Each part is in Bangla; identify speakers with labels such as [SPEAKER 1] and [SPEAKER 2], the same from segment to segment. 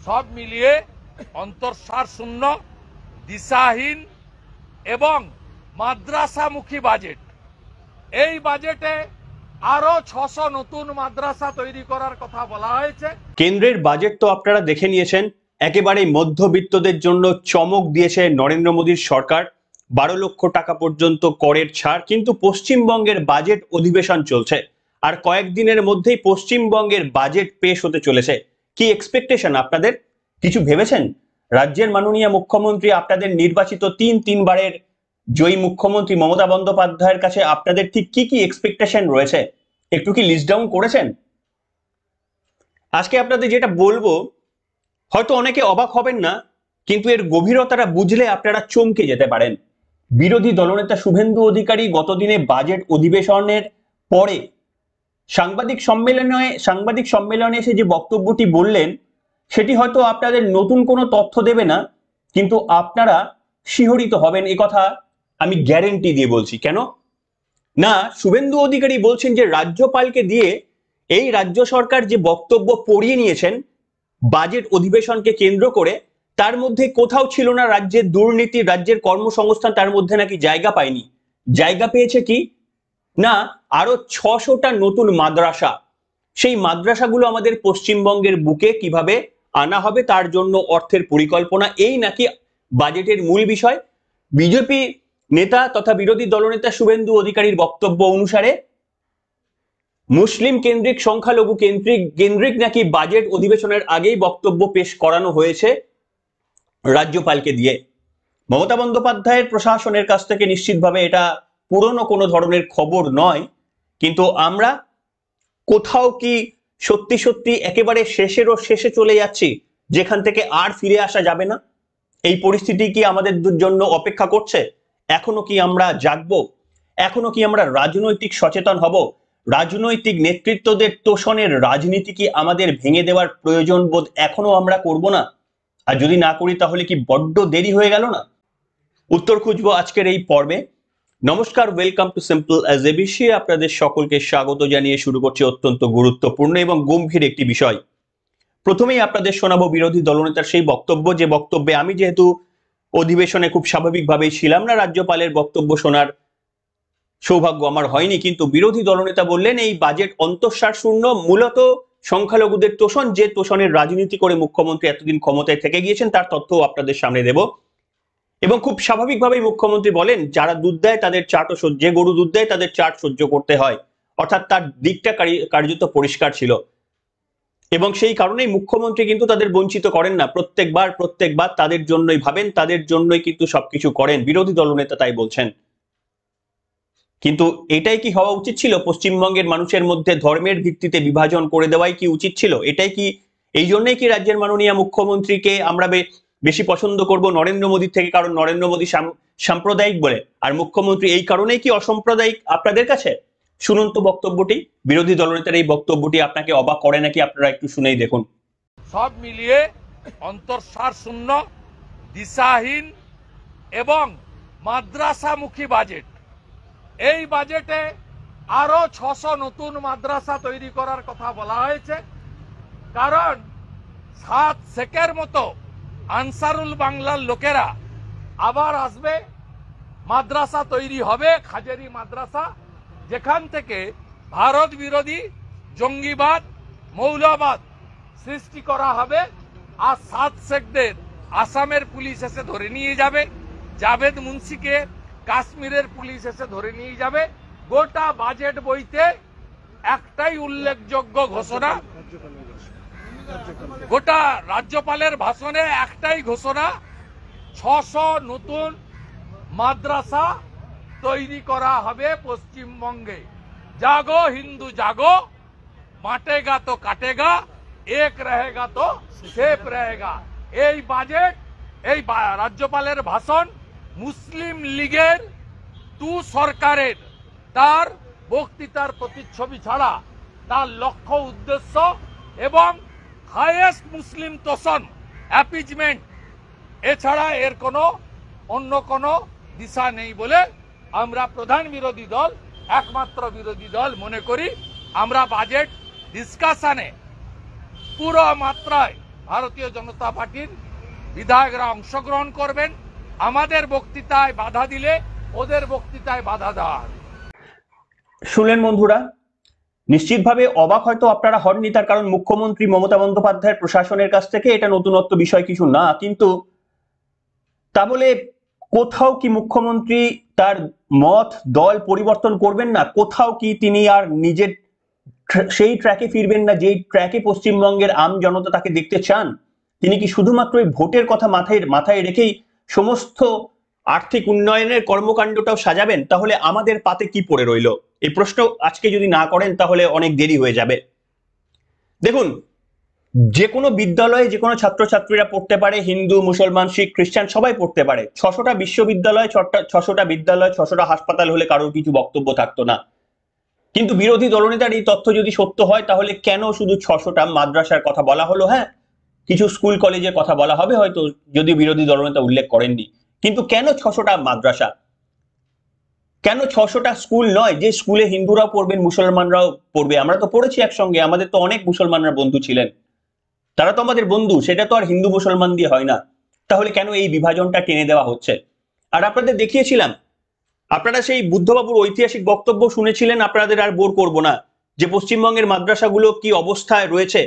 [SPEAKER 1] সব মিলিয়ে অন্তঃসার শূন্য, দিশাহীন এবং মাদ্রাসামুখী বাজেট। এই বাজেটে আরো 600 নতুন মাদ্রাসা তৈরি করার কথা বলা হয়েছে।
[SPEAKER 2] কেন্দ্রের বাজেট তো আপনারা দেখে নিয়েছেন, একেবারে মধ্যবিত্তদের জন্য চমক দিয়েছে নরেন্দ্র মোদীর সরকার। 12 লক্ষ টাকা পর্যন্ত করের ছাড়। কিন্তু পশ্চিমবঙ্গের বাজেট অধিবেশন চলছে, আর কয়েকদিনের মধ্যেই পশ্চিমবঙ্গের বাজেট পেশ হতে চলেছে। কি এক্সপেকটেশন আপনাদের? কিছু ভেবেছেন? রাজ্যের মাননীয় মুখ্যমন্ত্রী, আপনাদের নির্বাচিত তিনবারের জয়ী মুখ্যমন্ত্রী মমতা বন্দ্যোপাধ্যায়ের কাছে আপনাদের ঠিক কি কি এক্সপেকটেশন রয়েছে, একটু কি লিস্ট ডাউন করেছেন? আজকে আপনাদের যেটা বলবো, হয়তো অনেকে অবাক হবেন না, কিন্তু এর গভীরতাটা বুঝলে আপনারা চমকে যেতে পারেন। বিরোধী দলনেতা শুভেন্দু অধিকারী গতদিনে বাজেট অধিবেশনের পরে সাংবাদিক সম্মেলনে এসে যে বক্তব্যটি বললেন, সেটি হয়তো আপনাদের নতুন কোনো তথ্য দেবে না, কিন্তু আপনারা শিহরিত হবেন, এ কথা আমি গ্যারেন্টি দিয়ে বলছি। কেন না, শুভেন্দু অধিকারী বলছেন যে রাজ্যপালকে দিয়ে এই রাজ্য সরকার যে বক্তব্য পড়িয়ে নিয়েছেন বাজেট অধিবেশনকে কেন্দ্র করে, তার মধ্যে কোথাও ছিল না রাজ্যের দুর্নীতি, রাজ্যের কর্মসংস্থান, তার মধ্যে নাকি জায়গা পায়নি। জায়গা পেয়েছে কি না, আরো 600টা নতুন মাদ্রাসা। সেই মাদ্রাসাগুলো আমাদের পশ্চিমবঙ্গের বুকে কিভাবে আনা হবে, তার জন্য অর্থের পরিকল্পনা, এই নাকি বাজেটের মূল বিষয়। বিজেপি নেতা তথা বিরোধী দলনেতা শুভেন্দু অধিকারীর বক্তব্য অনুসারে মুসলিম কেন্দ্রিক, সংখ্যালঘু কেন্দ্রিক নাকি বাজেট অধিবেশনের আগেই বক্তব্য পেশ করানো হয়েছে রাজ্যপালকে দিয়ে। মমতা বন্দ্যোপাধ্যায়ের প্রশাসনের কাছ থেকে নিশ্চিতভাবে এটা পুরনো কোনো ধরনের খবর নয়, কিন্তু আমরা কোথাও কি সত্যি সত্যি একেবারে শেষেরও শেষে চলে যাচ্ছি, যেখান থেকে আর ফিরে আসা যাবে না? এই পরিস্থিতি কি আমাদের জন্য অপেক্ষা করছে? এখনো কি আমরা জাগবো? এখনো কি আমরা রাজনৈতিক সচেতন হব? রাজনৈতিক নেতৃত্বদের তোষণের রাজনীতি কি আমাদের ভেঙে দেওয়ার প্রয়োজন বোধ এখনো আমরা করব না? আর যদি না করি তাহলে কি বড্ড দেরি হয়ে গেল না? উত্তর খুঁজবো আজকের এই পর্বে। নমস্কার, welcome to simple as ABC. আপনাদের সকলকে স্বাগত জানিয়ে শুরু করছি অত্যন্ত গুরুত্বপূর্ণ এবং গম্ভীর একটি বিষয়। প্রথমেই আপনাদের শোনাবো বিরোধী দলনেতার সেই বক্তব্য, যে বক্তব্যে আমি যেহেতু অধিবেশনে খুব স্বাভাবিকভাবেই ছিলাম না, রাজ্যপালের বক্তব্য শোনার সৌভাগ্য আমার হয়নি, কিন্তু বিরোধী দলনেতা বললেন এই বাজেট অন্তঃসার শূন্য, মূলত সংখ্যালঘুদের তোষণ, যে তোষণের রাজনীতি করে মুখ্যমন্ত্রী এতদিন ক্ষমতায় থেকে গিয়েছেন, তার তথ্য আপনাদের সামনে দেব। এবং খুব স্বাভাবিকভাবেই মুখ্যমন্ত্রী বলেন যারা দুধ দেয় তাদের চাটও সহ্য, যে গরু দুধ দেয় তাদের চাট সহ্য করতে হয়, অর্থাৎ তার দিকটা কার্যত পরিষ্কার ছিল। এবং সেই কারণেই মুখ্যমন্ত্রী কিন্তু তাদের বঞ্চিত করেন না, প্রত্যেকবার তাদের জন্যই ভাবেন, তাদের জন্যই কিন্তু সবকিছু করেন। বিরোধী দলনেতা তাই বলছেন। কিন্তু এটাই কি হওয়া উচিত ছিল? পশ্চিমবঙ্গের মানুষের মধ্যে ধর্মের ভিত্তিতে বিভাজন করে দেওয়াই কি উচিত ছিল? এটাই কি, এই জন্যই কি রাজ্যের মাননীয় মুখ্যমন্ত্রীকে আমরা বেশি পছন্দ করব নরেন্দ্র মোদী থেকে? কারণ নরেন্দ্র মোদী সাম্প্রদায়িক বলে, আর মুখ্যমন্ত্রী এই কারণেই কি অসাম্প্রদায়িক আপনাদের কাছে? শুনুন তো বক্তব্যটি, বিরোধী দলনেতার এই বক্তব্যটি আপনাকে অবাক করে নাকি আপনারা একটু শুনেই দেখুন।
[SPEAKER 1] সব মিলিয়ে অন্তঃসার শূন্য, দিশাহীন এবং মাদ্রাসামুখী বাজেট। এই বাজেটে আরো 600 নতুন মাদ্রাসা তৈরি করার কথা বলা হয়েছে। কারণ 7 শেখের মতো আনসারুল বাংলার লোকেরা আবার আসবে, মাদ্রাসা তৈরি হবে, খাজেরি মাদ্রাসা, যেখান থেকে ভারত বিরোধী জঙ্গিবাদ, মৌলবাদ সৃষ্টি করা হবে। আর 7 শেখদের আসামের পুলিশ এসে ধরে নিয়ে যাবে, জাভেদ মুন্সিকে কাশ্মীরের পুলিশ এসে ধরে নিয়ে যাবে। গোটা বাজেট বইতে একটাই উল্লেখযোগ্য ঘোষণা, গোটা রাজ্যপালের ভাষণে একটাই ঘোষণা, 600 নতুন মাদ্রাসা তৈরি করা হবে পশ্চিমবঙ্গে। জাগো হিন্দু জাগো, বাঁটেগা তো কাটেগা, এক रहेगा তো সেফ रहेगा। এই বাজেট, এই রাজ্যপালের ভাষণ মুসলিম লীগের সরকারের তার বক্তৃতার প্রতিচ্ছবি ছাড়া তার লক্ষ্য উদ্দেশ্য এবং হাইয়েস্ট মুসলিম তোষণ, অ্যাপিজমেন্ট এছাড়া এর অন্য কোনো দিশা নেই বলে আমরা প্রধান বিরোধী দল, একমাত্র বিরোধী দল মনে করি। আমরা বাজেট ডিসকাশনে পুরো মাত্রায় ভারতীয় জনতা পার্টির বিধায়করা অংশগ্রহণ করবেন। আমাদের বক্তৃতায় বাধা দিলে ওদের বক্তৃতায় বাধা দেওয়া হবে।
[SPEAKER 2] শুনলেন বন্ধুরা, নিশ্চিতভাবে অবাক হয়তো আপনারা হননি, তার কারণ মুখ্যমন্ত্রী মমতা বন্দ্যোপাধ্যায়ের প্রশাসনের কাছ থেকে এটা নতুনত্ব বিষয় কিছু না, কিন্তু তা বলে কোথাও কি মুখ্যমন্ত্রী তার মত দল পরিবর্তন করবেন না? কোথাও কি তিনি আর নিজের সেই ট্র্যাকে ফিরবেন না যেই ট্র্যাকে পশ্চিমবঙ্গের আম জনতা তাকে দেখতে চান? তিনি কি শুধুমাত্র এই ভোটের কথা মাথায় রেখেই সমস্ত আর্থিক উন্নয়নের কর্মকাণ্ডটাও সাজাবেন? তাহলে আমাদের পাতে কি পড়ে রইল? এই প্রশ্ন আজকে যদি না করেন তাহলে অনেক দেরি হয়ে যাবে। দেখুন, যে কোনো বিদ্যালয়ে যে কোনো ছাত্রছাত্রীরা পড়তে পারে, হিন্দু, মুসলমান, শিখ, খ্রিস্টান সবাই পড়তে পারে। 600টা বিশ্ববিদ্যালয়, 600টা বিদ্যালয়, 600টা হাসপাতাল হলে কারোর কিছু বক্তব্য থাকতো না। কিন্তু বিরোধী দলনেতার এই তথ্য যদি সত্য হয় তাহলে কেন শুধু 600টা মাদ্রাসার কথা বলা হলো? হ্যাঁ, কিছু স্কুল কলেজের কথা বলা হবে হয়তো, যদি বিরোধী দলনেতা উল্লেখ করেননি, কিন্তু কেন 600টা মাদ্রাসা, কেন 600টা স্কুল নয়? যে স্কুলে হিন্দুরাও পড়বেন, মুসলমানরাও পড়বে। আমরা তো পড়েছি একসঙ্গে, আমাদের তো অনেক মুসলমানরা বন্ধু ছিলেন, তারা তো আমাদের বন্ধু, সেটা তো আর হিন্দু মুসলমান দিয়ে হয় না। তাহলে কেন এই বিভাজনটা টেনে দেওয়া হচ্ছে? আর আপনাদের দেখিয়েছিলাম, আপনারা সেই বুদ্ধবাবুর ঐতিহাসিক বক্তব্য শুনেছিলেন, আপনাদের আর বোর করব না, যে পশ্চিমবঙ্গের মাদ্রাসাগুলো কি অবস্থায় রয়েছে।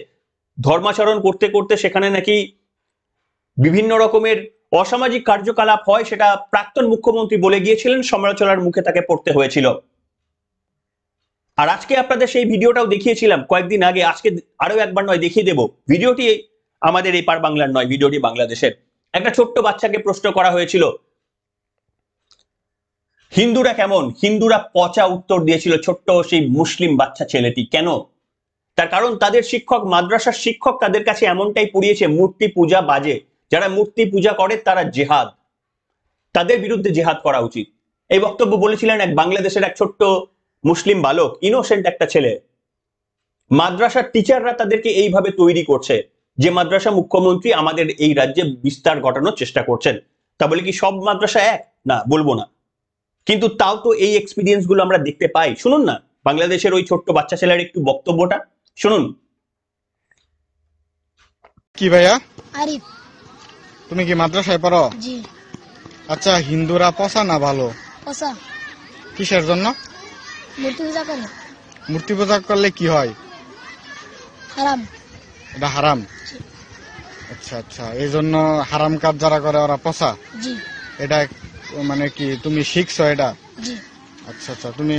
[SPEAKER 2] ধর্মাচরণ করতে করতে সেখানে নাকি বিভিন্ন রকমের অসামাজিক কার্যকলাপ হয়, সেটা প্রাক্তন মুখ্যমন্ত্রী বলে গিয়েছিলেন, সমালোচনার মুখে তাকে পড়তে হয়েছিল। আর আজকে আপনাদের সেই ভিডিওটাও দেখিয়েছিলাম কয়েকদিন আগে, আজকে আরো একবার নয় দেখিয়ে দেব। ভিডিওটি আমাদের এই পার বাংলার নয়, ভিডিওটি বাংলাদেশের। একটা ছোট্ট বাচ্চাকে প্রশ্ন করা হয়েছিল হিন্দুরা কেমন, হিন্দুরা পচা উত্তর দিয়েছিল ছোট্ট সেই মুসলিম বাচ্চা ছেলেটি। কেন? তার কারণ তাদের শিক্ষক, মাদ্রাসার শিক্ষক তাদের কাছে এমনটাই পড়িয়েছে, মূর্তি পূজা বাজে, যারা মূর্তি পূজা করে তারা জেহাদ, তাদের বিরুদ্ধে জেহাদ করা উচিত। এই বক্তব্য বলেছিলেন এক বাংলাদেশের এক ছোট্ট মুসলিম বালক, ইনোসেন্ট একটা ছেলে। মাদ্রাসার টিচাররা তাদেরকে এইভাবে তৈরি করছে, যে মাদ্রাসা মুখ্যমন্ত্রী আমাদের এই রাজ্যে বিস্তার ঘটানোর চেষ্টা করছেন। তা বলে কি সব মাদ্রাসা এক? না, বলবো না, কিন্তু তাও তো এই এক্সপিরিয়েন্স গুলো আমরা দেখতে পাই। শুনুন না বাংলাদেশের ওই ছোট্ট বাচ্চা ছেলের একটু বক্তব্যটা শুনুন।
[SPEAKER 3] কি ভাইয়া,
[SPEAKER 4] আরিফ।
[SPEAKER 3] তুমি কি মাদ্রাসায় পড়ো?
[SPEAKER 4] জি।
[SPEAKER 3] আচ্ছা, হিন্দুরা পচা না ভালো?
[SPEAKER 4] পচা।
[SPEAKER 3] কিসের জন্য?
[SPEAKER 4] মূর্তি পূজা করে।
[SPEAKER 3] মূর্তি পূজা করলে কি হয়?
[SPEAKER 4] হারাম।
[SPEAKER 3] এটা হারাম।
[SPEAKER 4] জি।
[SPEAKER 3] আচ্ছা আচ্ছা, এই জন্য হারাম কাজ যারা করে ওরা পচা।
[SPEAKER 4] জি।
[SPEAKER 3] এটা মানে কি তুমি শিখছো এটা?
[SPEAKER 4] জি।
[SPEAKER 3] আচ্ছা আচ্ছা, তুমি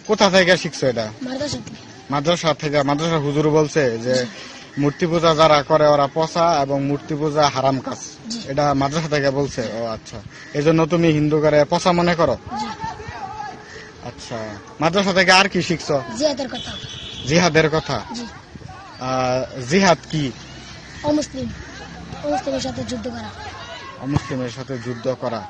[SPEAKER 3] কোথা থেকে শিখছো এটা?
[SPEAKER 4] মাদ্রাসা থেকে।
[SPEAKER 3] মাদ্রাসা থেকে? মাদ্রাসা হুজুর বলছে যে মূর্তি পূজা যারা করে ওরা পচা এবং মূর্তি পূজা হারাম কাজ,
[SPEAKER 4] জি।
[SPEAKER 3] এটা মাদ্রাসা থেকে বলছে? ও আচ্ছা, এই জন্য তুমি হিন্দু করে পচা মনে করো?
[SPEAKER 4] জি।
[SPEAKER 3] আচ্ছা, মাদ্রাসা থেকে আর কি শিখছো?
[SPEAKER 4] জিহাদের কথা।
[SPEAKER 3] জিহাদের কথা?
[SPEAKER 4] জি।
[SPEAKER 3] জিহাদ কি?
[SPEAKER 4] অমুসলিমের সাথে যুদ্ধ করা।
[SPEAKER 3] অমুসলিমের সাথে যুদ্ধ করা।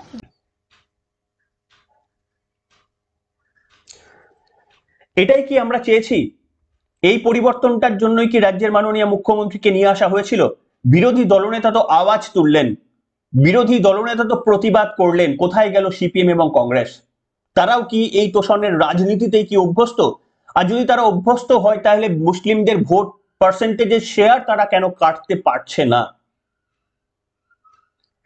[SPEAKER 2] এটাই কি আমরা চেয়েছি? এই পরিবর্তনটার জন্যই কি রাজ্যের মাননীয় মুখ্যমন্ত্রীকে নিয়ে আসা হয়েছিল? বিরোধী দলনেতা তো আওয়াজ তুললেন, বিরোধী দলনেতা তো প্রতিবাদ করলেন, কোথায় গেল সিপিএম এবং কংগ্রেস? তারাও কি এই তোষণের রাজনীতিতেই কি অভ্যস্ত? আর যদি তারা অভ্যস্ত হয় তাহলে মুসলিমদের ভোট পার্সেন্টেজের শেয়ার তারা কেন কাটতে পারছে না?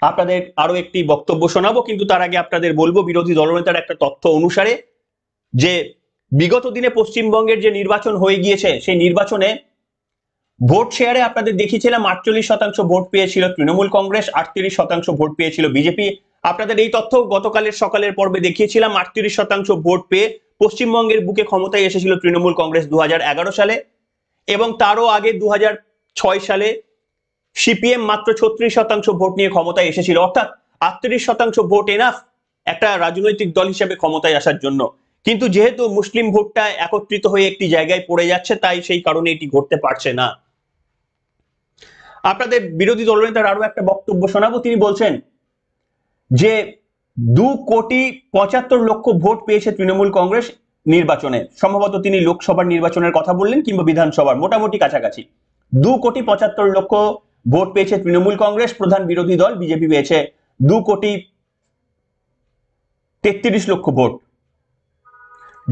[SPEAKER 2] আপনাদের আরো একটি বক্তব্য শোনাবো, কিন্তু তার আগে আপনাদের বলবো বিরোধী দলনেতার একটা তথ্য অনুসারে যে বিগত দিনে পশ্চিমবঙ্গের যে নির্বাচন হয়ে গিয়েছে, সেই নির্বাচনে ভোট শেয়ারে আপনাদের দেখিয়েছিলাম 48% ভোট পেয়েছিল তৃণমূল কংগ্রেস, 38% ভোট পেয়েছিল বিজেপি। আপনাদের এই তথ্য গতকালের সকালের পর্বে দেখিয়েছিলাম। 38% ভোট পেয়ে পশ্চিমবঙ্গের বুকে ক্ষমতায় এসেছিল তৃণমূল কংগ্রেস 2011 সালে, এবং তারও আগে 2006 সালে সিপিএম মাত্র 36% ভোট নিয়ে ক্ষমতায় এসেছিল। অর্থাৎ 38% ভোট এনাফ একটা রাজনৈতিক দল হিসেবে ক্ষমতায় আসার জন্য। কিন্তু যেহেতু মুসলিম ভোটটা একত্রিত হয়ে একটি জায়গায় পড়ে যাচ্ছে, তাই সেই কারণে এটি ঘটতে পারছে না। আপনাদের বিরোধী দলনেতার আরো একটা বক্তব্য শোনাবো। তিনি বলছেন যে 2,75,00,000 ভোট পেয়েছে তৃণমূল কংগ্রেস নির্বাচনে। সম্ভবত তিনি লোকসভার নির্বাচনের কথা বললেন কিংবা বিধানসভার, মোটামুটি কাছাকাছি। 2,75,00,000 ভোট পেয়েছে তৃণমূল কংগ্রেস, প্রধান বিরোধী দল বিজেপি পেয়েছে 2,33,00,000 ভোট।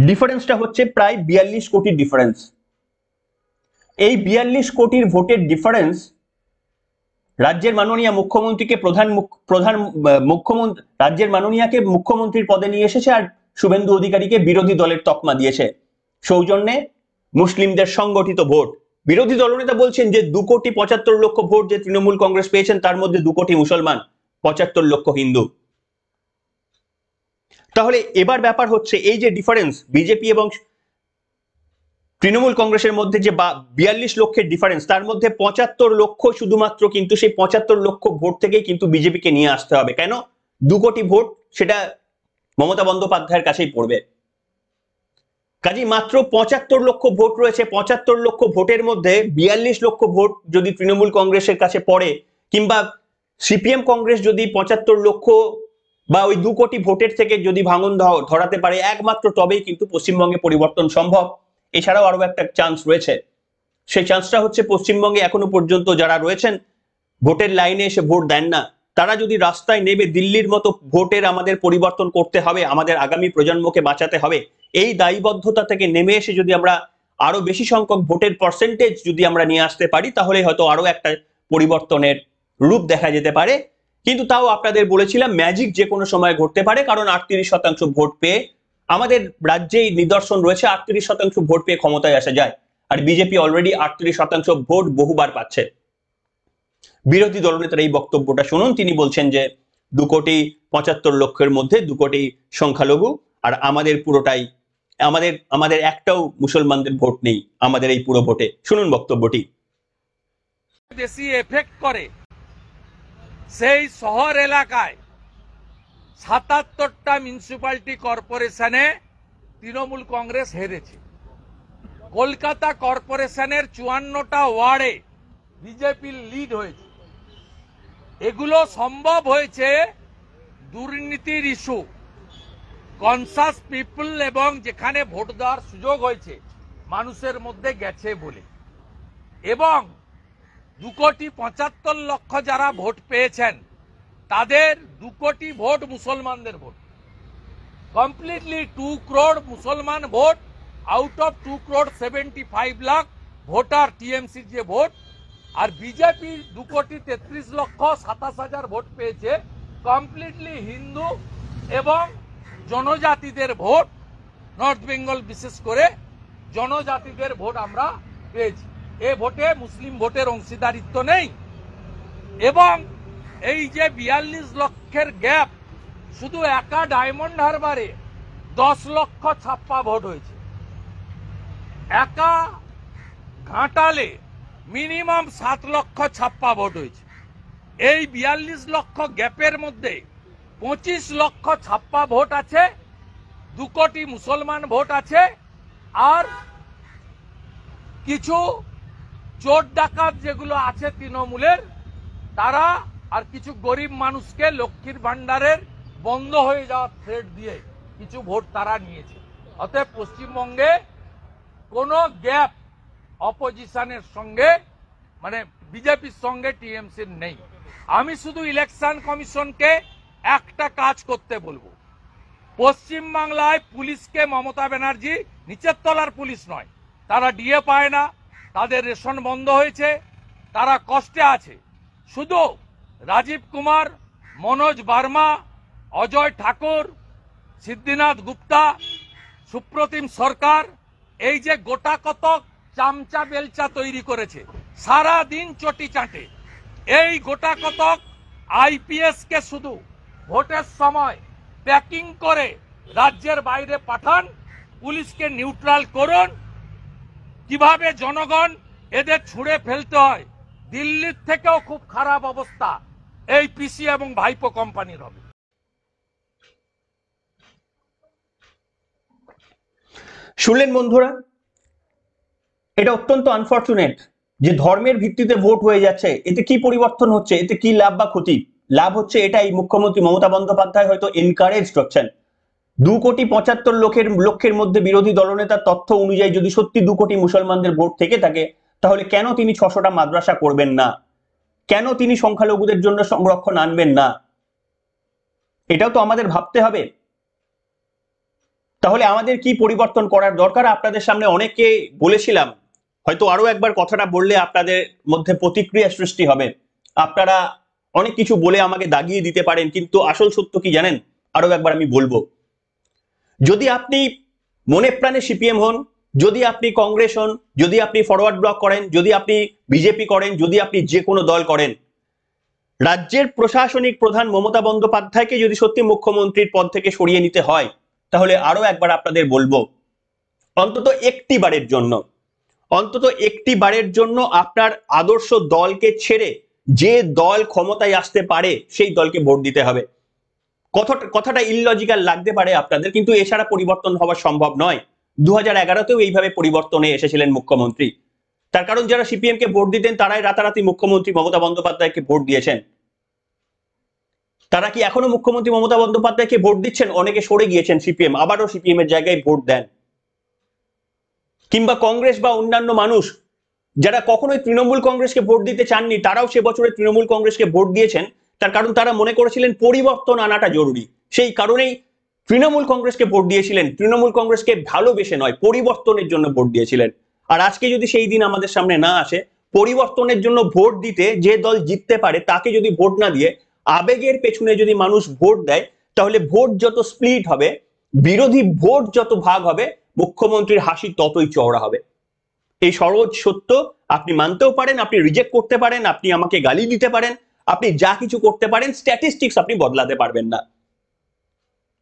[SPEAKER 2] ডিফারেন্সটা হচ্ছে প্রায় 42 কোটির ডিফারেন্স। এই 42 কোটির ভোটের ডিফারেন্স রাজ্যের মাননীয় মুখ্যমন্ত্রীকে মুখ্যমন্ত্রী রাজ্যের মাননীয়াকে মুখ্যমন্ত্রীর পদে নিয়ে এসেছে আর শুভেন্দু অধিকারীকে বিরোধী দলের তকমা দিয়েছে সৌজন্যে মুসলিমদের সংগঠিত ভোট। বিরোধী দলনেতা বলছেন যে 2,75,00,000 ভোট যে তৃণমূল কংগ্রেস পেয়েছেন তার মধ্যে 2 কোটি মুসলমান, 75 লক্ষ হিন্দু। তাহলে এবার ব্যাপার হচ্ছে এই যে ডিফারেন্স বিজেপি এবং তৃণমূল কংগ্রেসের মধ্যে যে 42 লক্ষের ডিফারেন্স, তার মধ্যে 75 লক্ষ শুধুমাত্র কিন্তু সেই 75 লক্ষ ভোট থেকেই কিন্তু বিজেপিকে নিয়ে আসতে হবে। কেন? 2 কোটি ভোট সেটা মমতা বন্দ্যোপাধ্যায়ের কাছেই পড়বে। কাজেই মাত্র 75 লক্ষ ভোট রয়েছে। 75 লক্ষ ভোটের মধ্যে 42 লক্ষ ভোট যদি তৃণমূল কংগ্রেসের কাছে পড়ে, কিংবা সিপিএম কংগ্রেস যদি 75 লক্ষ বা ওই 2 কোটি ভোটের থেকে যদি ভাঙন ধরাতে পারে, একমাত্র তবেই কিন্তু পশ্চিমবঙ্গে পরিবর্তন সম্ভব। এছাড়াও আরো একটা চান্স রয়েছে, সেই চান্সটা হচ্ছে পশ্চিমবঙ্গে এখনো পর্যন্ত যারা রয়েছেন ভোটের লাইনে এসে ভোট দেন না, তারা যদি রাস্তায় নেবে দিল্লির মতো ভোটের আমাদের পরিবর্তন করতে হবে, আমাদের আগামী প্রজন্মকে বাঁচাতে হবে, এই দায়বদ্ধতা থেকে নেমে এসে যদি আমরা আরো বেশি সংখ্যক ভোটের পার্সেন্টেজ যদি আমরা নিয়ে আসতে পারি, তাহলে হয়তো আরো একটা পরিবর্তনের রূপ দেখা যেতে পারে। কিন্তু তাও আপনাদের বলেছিলাম ম্যাজিক যে কোনো সময় ঘটতে পারে, কারণ 38% ভোট পেয়ে আমাদের রাজ্যেই নিদর্শন রয়েছে 38% ভোট পেয়ে ক্ষমতায় আসা যায়, আর বিজেপি অলরেডি 38% ভোট বহুবার পাচ্ছে। বিরোধী দলনেতার এই বক্তব্যটা শুনুন, তিনি বলছেন যে 2,75,00,000 মধ্যে 2 কোটি সংখ্যালঘু, আর আমাদের পুরোটাই আমাদের একটাও মুসলমানদের ভোট নেই আমাদের এই পুরো ভোটে। শুনুন বক্তব্যটি।
[SPEAKER 1] বেশি এফেক্ট করে সেই শহর এলাকায় 77টা মিউনিসিপ্যালিটি কর্পোরেশনে তৃণমূল কংগ্রেস হেরেছে। কলকাতা কর্পোরেশনের 54টা ওয়ার্ডে বিজেপির লিড হয়েছে। এগুলো সম্ভব হয়েছে দুর্নীতির ইস্যু, কনসাস পিপল এবং যেখানে ভোট দেওয়ার সুযোগ হয়েছে মানুষের মধ্যে গেছে বলে। এবং 2,75,00,000 যারা ভোট পেয়েছেন তাদের 2 কোটি ভোট মুসলমানদের ভোট, কমপ্লিটলি 2 crore মুসলমান ভোট আউট অফ 2,75,00,000 ভোটার টিএমসির যে ভোট। আর বিজেপি 2,33,27,000 ভোট পেয়েছে, কমপ্লিটলি হিন্দু এবং জনজাতিদের ভোট, নর্থ বেঙ্গল বিশেষ করে জনজাতিদের ভোট আমরা পেয়েছি। এ ভোটে মুসলিম ভোটের অংশীদারিত্ব নেই। এবং এই যে 42 লক্ষের গ্যাপ, শুধু একা ডায়মন্ড হারবারে 10 লক্ষ ছাপ্পা ভোট হয়েছে, একা ঘাটালে মিনিমাম 7 লক্ষ ছাপ্পা ভোট হয়েছে। এই 42 লক্ষ গ্যাপের মধ্যে 25 লক্ষ ছাপ্পা ভোট আছে, 2 কোটি মুসলমান ভোট আছে, আর কিছু চোর ডাকাত যেগুলো আছে তৃণমূলের, তারা আর কিছু গরিব মানুষকে লক্ষ্মীর ভান্ডারের বন্ধ হয়ে যাওয়ার থ্রেট দিয়ে কিছু ভোট তারা নিয়েছে। অতএব পশ্চিমবঙ্গে কোনো গ্যাপ অপোজিশনের সঙ্গে, মানে বিজেপির সঙ্গে টিএমসির নেই। আমি শুধু ইলেকশন কমিশনকে একটা কাজ করতে বলবো, পশ্চিমবাংলায় পুলিশকে মমতা ব্যানার্জি নিচের তলার পুলিশ নয়, তারা ডিএ পায় না, তাদের রেশন বন্ধ হয়েছে, তারা কষ্টে আছে। শুধু রাজীব কুমার, মনোজ বার্মা, অজয় ঠাকুর, সিদ্ধিনাথ গুপ্তা, সুপ্রতিম সরকার, এই যে গোটা কতক চামচা বেলচা তৈরি করেছে, সারা দিন চটি চাটে, এই গোটা কতক আইপিএস কে শুধু ভোটের সময় প্যাকিং করে রাজ্যের বাইরে পাঠান, পুলিশকে নিউট্রাল করুন। কিভাবে জনগণ এদের ছুঁড়ে ফেলতে হয়, দিল্লির থেকেও খুব খারাপ অবস্থা এই পিসি এবং ভাইপো কোম্পানির হবে।
[SPEAKER 2] শুনলেন বন্ধুরা, এটা অত্যন্ত আনফরচুনেট যে ধর্মের ভিত্তিতে ভোট হয়ে যাচ্ছে। এতে কি পরিবর্তন হচ্ছে, এতে কি লাভ বা ক্ষতি? লাভ হচ্ছে এটাই, মুখ্যমন্ত্রী মমতা বন্দ্যোপাধ্যায় হয়তো এনকারেজ করছেন। 2,75,00,000 মধ্যে বিরোধী দলনেতার তথ্য অনুযায়ী যদি সত্যি 2 কোটি মুসলমানদের ভোট থেকে থাকে, তাহলে কেন তিনি 600টা মাদ্রাসা করবেন না? কেন তিনি সংখ্যালঘুদের জন্য সংরক্ষণ আনবেন না? এটাও তো আমাদের ভাবতে হবে। তাহলে আমাদের কি পরিবর্তন করার দরকার? আপনাদের সামনে অনেকে বলেছিলাম, হয়তো আরো একবার কথাটা বললে আপনাদের মধ্যে প্রতিক্রিয়া সৃষ্টি হবে। আপনারা অনেক কিছু বলে আমাকে দাগিয়ে দিতে পারেন, কিন্তু আসল সত্য কি জানেন? আরো একবার আমি বলবো, যদি আপনি মনে প্রাণে সিপিএম হন, যদি আপনি কংগ্রেস হন, যদি আপনি ফরওয়ার্ড ব্লক করেন, যদি আপনি বিজেপি করেন, যদি আপনি যে কোনো দল করেন, রাজ্যের প্রশাসনিক প্রধান মমতা বন্দ্যোপাধ্যায়কে যদি সত্যি মুখ্যমন্ত্রীর পদ থেকে সরিয়ে নিতে হয়, তাহলে আরো একবার আপনাদের বলবো, অন্তত একটি বারের জন্য আপনার আদর্শ দলকে ছেড়ে যে দল ক্ষমতায় আসতে পারে সেই দলকে ভোট দিতে হবে। কথাটা ইললজিক্যাল লাগতে পারে আপনাদের, কিন্তু এছাড়া পরিবর্তন হওয়া সম্ভব নয়। 2011তেও এইভাবে পরিবর্তনে এসেছিলেন মুখ্যমন্ত্রী। তার কারণ যারা সিপিএম কে ভোট দিতেন তারাই রাতারাতি মুখ্যমন্ত্রী মমতা বন্দ্যোপাধ্যায়কে ভোট দিয়েছেন। তারা কি এখনো মুখ্যমন্ত্রী মমতা বন্দ্যোপাধ্যায়কে ভোট দিচ্ছেন? অনেকে সরে গিয়েছেন সিপিএম, আবারও সিপিএম এর জায়গায় ভোট দেন। কিংবা কংগ্রেস বা অন্যান্য মানুষ যারা কখনোই তৃণমূল কংগ্রেসকে ভোট দিতে চাননি, তারাও সে বছরে তৃণমূল কংগ্রেসকে ভোট দিয়েছেন। তার কারণ তারা মনে করেছিলেন পরিবর্তন আনাটা জরুরি। সেই কারণেই তৃণমূল কংগ্রেসকে ভোট দিয়েছিলেন, তৃণমূল কংগ্রেসকে ভালোবেসে নয়, পরিবর্তনের জন্য ভোট দিয়েছিলেন। আর আজকে যদি সেই দিন আমাদের সামনে না আসে, পরিবর্তনের জন্য ভোট দিতে যে দল জিততে পারে তাকে যদি ভোট না দিয়ে আবেগের পেছনে যদি মানুষ ভোট দেয়, তাহলে ভোট যত স্প্লিট হবে, বিরোধী ভোট যত ভাগ হবে, মুখ্যমন্ত্রীর হাসি ততই চওড়া হবে। এই সহজ সত্য আপনি মানতেও পারেন, আপনি রিজেক্ট করতে পারেন, আপনি আমাকে গালি দিতে পারেন, আপনি যা কিছু করতে পারেন, স্ট্যাটিস্টিক্স আপনি বদলাতে পারবেন না।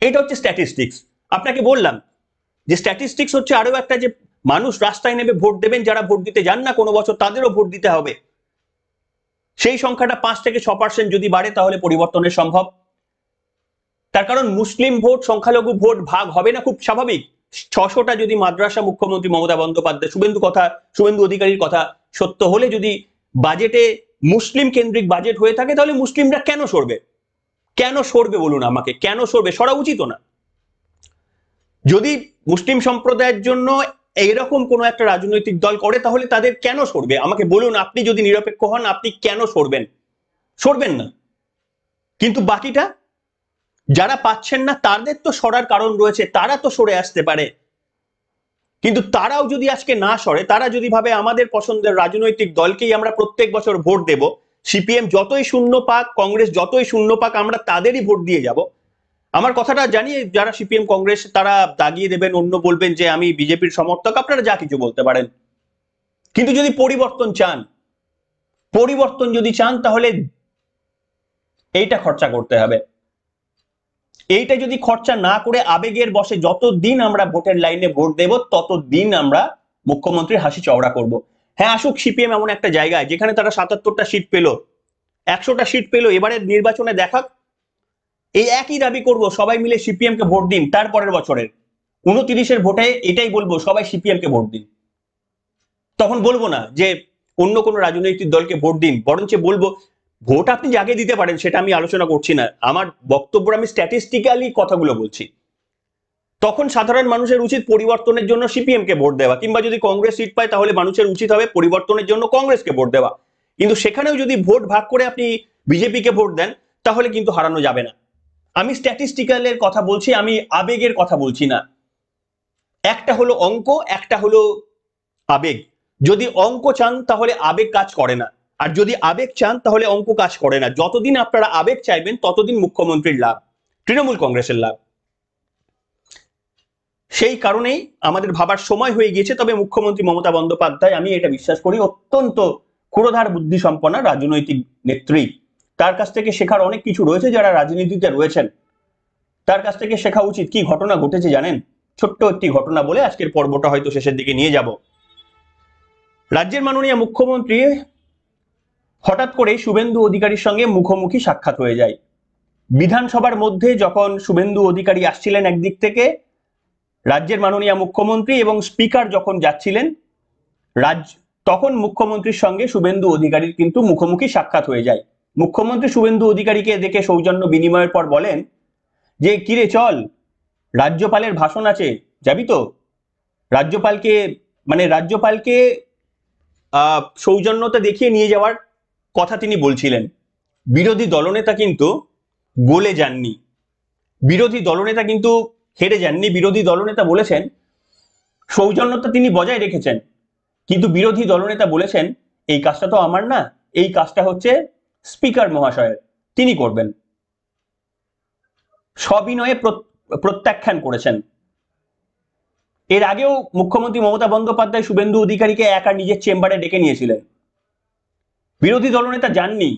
[SPEAKER 2] এটা হচ্ছে স্ট্যাটিস্টিক্স। আপনাকে বললাম যে স্ট্যাটিস্টিক্স হচ্ছে আরো একটা, যে মানুষ রাস্তায় নেমে ভোট দেবেন, যারা ভোট দিতে যান না কোনো বছর তাদেরও ভোট দিতে হবে। সেই সংখ্যাটা 5 থেকে 6% যদি বাড়ে তাহলে পরিবর্তনের সম্ভব। তার কারণ মুসলিম ভোট সংখ্যালঘু ভোট ভাগ হবে না, খুব স্বাভাবিক। 600টা যদি মাদ্রাসা মুখ্যমন্ত্রী মমতা বন্দ্যোপাধ্যায়, শুভেন্দু অধিকারীর কথা সত্য হলে যদি বাজেটে মুসলিম কেন্দ্রিক বাজেট হয়ে থাকে, তাহলে মুসলিমরা কেন সরবে বলুন আমাকে? কেন সরবে? সরা উচিত না। যদি মুসলিম সম্প্রদায়ের জন্য এইরকম কোন একটা রাজনৈতিক দল করে, তাহলে তাদের কেন সরবে? আমাকে বলুন, আপনি যদি নিরপেক্ষ হন, আপনি কেন সরবেন না? কিন্তু বাকিটা যারা পাচ্ছেন না তাদের তো সরার কারণ রয়েছে, তারা তো সরে আসতে পারে। কিন্তু তারাও যদি আজকে না সরে, তারা যদি ভাবে আমাদের পছন্দের রাজনৈতিক দলকেই আমরা প্রত্যেক বছর ভোট দেব, সিপিএম যতই শূন্য পাক, কংগ্রেস যতই শূন্য পাক, আমরা তাদেরই ভোট দিয়ে যাব। আমার কথাটা জানিয়ে যারা সিপিএম কংগ্রেস তারা দাগিয়ে দেবেন, অন্য বলবেন যে আমি বিজেপির সমর্থক, আপনারা যা কিছু বলতে পারেন। কিন্তু যদি পরিবর্তন যদি চান তাহলে এইটা খরচা করতে হবে। এইটা যদি খরচা না করে আবেগের বশে যতদিন আমরা ভোটের লাইনে ভোট দেব, ততদিন আমরা মুখ্যমন্ত্রীর হাসি চওড়া করব। হ্যাঁ, আসুক সিপিএম এমন একটা জায়গায় যেখানে তারা 77টা সিট পেল, 100টা সিট পেল, এবারের নির্বাচনে দেখাক। এই একই দাবি করব, সবাই মিলে সিপিএম কে ভোট দিন। তারপরের বছরের 29-এর ভোটে এটাই বলবো, সবাই সিপিএম কে ভোট দিন। তখন বলবো না যে অন্য কোনো রাজনৈতিক দলকে ভোট দিন, বরঞ্চ বলবো ভোট আপনি যাকে দিতে পারেন, সেটা আমি আলোচনা করছি না। আমার বক্তব্য, আমি স্ট্যাটিস্টিক্যালি কথাগুলো বলছি। তখন সাধারণ মানুষের উচিত পরিবর্তনের জন্য সিপিএম কে ভোট দেওয়া, কিংবা যদি কংগ্রেস সিট পায় তাহলে মানুষের উচিত হবে পরিবর্তনের জন্য কংগ্রেসকে ভোট দেওয়া। কিন্তু সেখানেও যদি ভোট ভাগ করে আপনি বিজেপিকে ভোট দেন, তাহলে কিন্তু হারানো যাবে না। আমি স্ট্যাটিস্টিক্যালের কথা বলছি, আমি আবেগের কথা বলছি না। একটা হলো অঙ্ক, একটা হলো আবেগ। যদি অঙ্ক চান তাহলে আবেগ কাজ করে না, আর যদি আবেগ চান তাহলে অঙ্ক কাজ করে না। যতদিন আপনারা আবেগ চাইবেন ততদিন মুখ্যমন্ত্রীর লাভ, তৃণমূল কংগ্রেসের লাভ। সেই কারণেই আমাদের ভাবার সময় হয়ে গিয়েছে। তবে মুখ্যমন্ত্রী মমতা বন্দ্যোপাধ্যায়, আমি এটা বিশ্বাস করি, অত্যন্ত ক্ষুরধার বুদ্ধি সম্পন্ন রাজনৈতিক নেত্রী। তার কাছ থেকে শেখার অনেক কিছু রয়েছে। যারা রাজনীতিতে রয়েছেন তার কাছ থেকে শেখা উচিত। কি ঘটনা ঘটেছে জানেন? ছোট্ট একটি ঘটনা বলে আজকের পর্বটা হয়তো শেষের দিকে নিয়ে যাব। রাজ্যের মাননীয় মুখ্যমন্ত্রী হঠাৎ করে শুভেন্দু অধিকারীর সঙ্গে মুখোমুখি সাক্ষাৎ হয়ে যায়। বিধানসভার মধ্যে যখন শুভেন্দু অধিকারী আসছিলেন একদিক থেকে, রাজ্যের মাননীয় মুখ্যমন্ত্রী এবং স্পিকার যখন যাচ্ছিলেন, তখন মুখ্যমন্ত্রীর সঙ্গে শুভেন্দু অধিকারীর কিন্তু মুখোমুখি সাক্ষাৎ হয়ে যায়। মুখ্যমন্ত্রী শুভেন্দু অধিকারীকে দেখে সৌজন্য বিনিময়ের পর বলেন যে, কিরে চল, রাজ্যপালের ভাষণ আছে, যাবি তো? রাজ্যপালকে সৌজন্যতা দেখিয়ে নিয়ে যাওয়ার কথা তিনি বলছিলেন। বিরোধী দলনেতা কিন্তু গলে যাননি, বিরোধী দলনেতা কিন্তু হেরে যাননি। বিরোধী দলনেতা বলেছেন সৌজন্যতা তিনি বজায় রেখেছেন, কিন্তু বিরোধী দলনেতা বলেছেন এই কাজটা তো আমার না, এই কাজটা হচ্ছে স্পিকার মহাশয়ের, তিনি করবেন। সবিনয়ে প্রত্যাখ্যান করেছেন। এর আগেও মুখ্যমন্ত্রী মমতা বন্দ্যোপাধ্যায় শুভেন্দু অধিকারীকে একা নিজের চেম্বারে ডেকে নিয়েছিলেন। বিরোধী দলনেতা যাননি,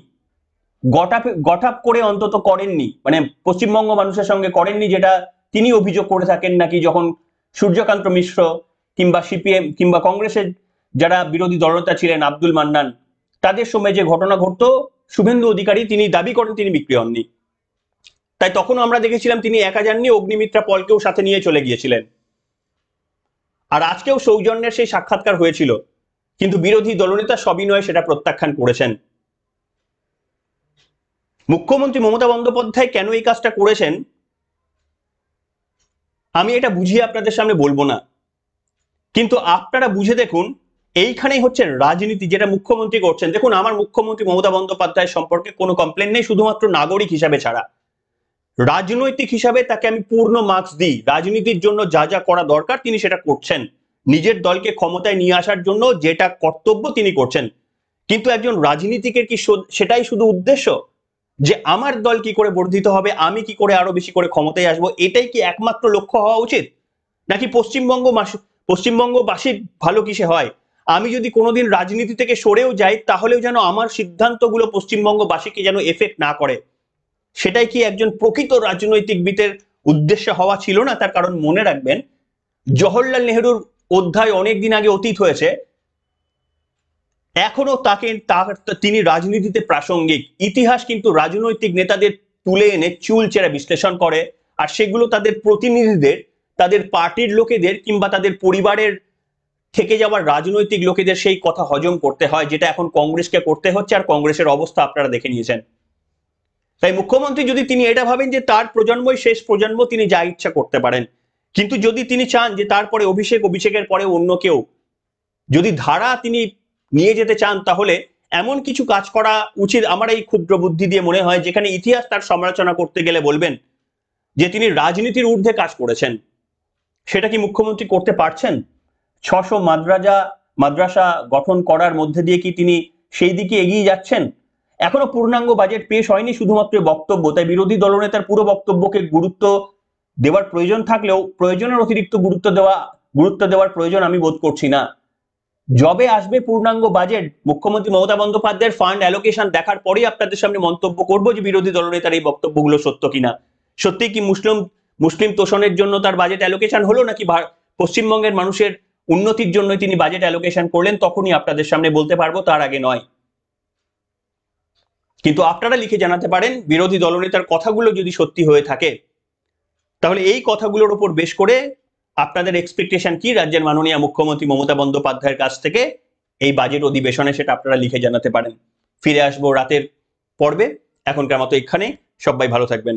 [SPEAKER 2] গটাপ করে অন্তত করেননি, মানে পশ্চিমবঙ্গ মানুষের সঙ্গে করেননি, যেটা তিনি অভিযোগ করে থাকেন নাকি যখন সূর্যকান্ত মিশ্র কিংবা সিপিএম কিংবা কংগ্রেসের যারা বিরোধী দলনেতা ছিলেন আব্দুল মান্নান, তাদের সময় যে ঘটনা ঘটতো শুভেন্দু অধিকারী তিনি দাবি করেন তিনি বিক্রি হননি। তাই তখন আমরা দেখেছিলাম তিনি একা যাননি, অগ্নিমিত্রা পলকেও সাথে নিয়ে চলে গিয়েছিলেন। আর আজকেও সৌজন্যের সেই সাক্ষাৎকার হয়েছিল, কিন্তু বিরোধী দলনেতা সবিনয়ে সেটা প্রত্যাখ্যান করেছেন। মুখ্যমন্ত্রী মমতা বন্দ্যোপাধ্যায় কেন এই কাজটা করেছেন আমি এটা বুঝিয়ে আপনাদের সামনে বলবো না, কিন্তু আপনারা বুঝে দেখুন এইখানেই হচ্ছে রাজনীতি যেটা মুখ্যমন্ত্রী করছেন। দেখুন, আমার মুখ্যমন্ত্রী মমতা বন্দ্যোপাধ্যায় সম্পর্কে কোনো কমপ্লেন নেই, শুধুমাত্র নাগরিক হিসাবে ছাড়া। রাজনৈতিক হিসাবে তাকে আমি পূর্ণ মার্কস দিই। রাজনীতির জন্য যা যা করা দরকার তিনি সেটা করছেন, নিজের দলকে ক্ষমতায় নিয়ে আসার জন্য যেটা কর্তব্য তিনি করছেন। কিন্তু একজন রাজনীতিকের কি সেটাই শুধু উদ্দেশ্য যে আমার দল কি করে বর্ধিত হবে, আমি কি করে আরো বেশি করে ক্ষমতায় আসবো, এটাই কি একমাত্র লক্ষ্য হওয়া উচিত? নাকি পশ্চিমবঙ্গবাসীর ভালো কিসে হয়? আমি যদি কোনোদিন রাজনীতি থেকে সরেও যাই তাহলেও যেন আমার সিদ্ধান্তগুলো পশ্চিমবঙ্গবাসীকে যেন এফেক্ট না করে, সেটাই কি একজন প্রকৃত রাজনৈতিকবিদের উদ্দেশ্য হওয়া ছিল না? তার কারণ মনে রাখবেন, জওহরলাল নেহরুর অধ্যায় অনেকদিন আগে অতীত হয়েছে, এখনো তিনি রাজনীতিতে প্রাসঙ্গিক। ইতিহাস কিন্তু রাজনৈতিক নেতাদের তুলে এনে চুল চেরা বিশ্লেষণ করে, আর সেগুলো তাদের প্রতিনিধিদের, তাদের পার্টির লোকেদের কিংবা তাদের পরিবারের থেকে যাওয়ার রাজনৈতিক লোকেদের সেই কথা হজম করতে হয়, যেটা এখন কংগ্রেসকে করতে হচ্ছে। আর কংগ্রেসের অবস্থা আপনারা দেখে নিয়েছেন। তাই মুখ্যমন্ত্রী যদি তিনি এটা ভাবেন যে তার প্রজন্মই শেষ প্রজন্ম, তিনি যা ইচ্ছা করতে পারেন, কিন্তু যদি তিনি চান যে তারপরে অভিষেকের পরে অন্য কেউ, যদি ধারা তিনি নিয়ে যেতে চান, তাহলে এমন কিছু কাজ করা উচিত আমার এই ক্ষুদ্র বুদ্ধি দিয়ে মনে হয়, যেখানে ইতিহাস তার সমালোচনা করতে গেলে বলবেন যে তিনি রাজনীতির ঊর্ধ্বে কাজ করেছেন। সেটা কি মুখ্যমন্ত্রী করতে পারছেন? 600 মাদ্রাসা গঠন করার মধ্যে দিয়ে কি তিনি সেই দিকে এগিয়ে যাচ্ছেন? এখনো পূর্ণাঙ্গ বাজেট পেশ হয়নি, শুধুমাত্র বক্তব্য। তাই বিরোধী দলনেতার পুরো বক্তব্যকে গুরুত্ব দেওয়ার প্রয়োজন থাকলেও প্রয়োজনের অতিরিক্ত গুরুত্ব দেওয়ার প্রয়োজন আমি বোধ করছি না। যবে আসবে পূর্ণাঙ্গ বাজেট, মুখ্যমন্ত্রী মমতা বন্দ্যোপাধ্যায়ের ফান্ড অ্যালোকেশন দেখার পরেই আপনাদের সামনে মন্তব্য করবো যে বিরোধী দলনেতার এই বক্তব্যগুলো সত্য কিনা। সত্যি কি মুসলিম তোষণের জন্য তার বাজেট অ্যালোকেশন হলো, নাকি পশ্চিমবঙ্গের মানুষের উন্নতির জন্য তিনি বাজেট অ্যালোকেশন করলেন, তখনই আপনাদের সামনে বলতে পারবো, তার আগে নয়। কিন্তু আপনারা লিখে জানাতে পারেন বিরোধী দলনেতার কথাগুলো যদি সত্যি হয়ে থাকে, তাহলে এই কথাগুলোর উপর বেশ করে আপনাদের এক্সপেকটেশন কি রাজ্যের মাননীয় মুখ্যমন্ত্রী মমতা বন্দ্যোপাধ্যায়ের কাছ থেকে এই বাজেট অধিবেশনে, সেটা আপনারা লিখে জানাতে পারেন। ফিরে আসবো রাতের পর্বে, এখনকার মতো এখানে। সবাই ভালো থাকবেন।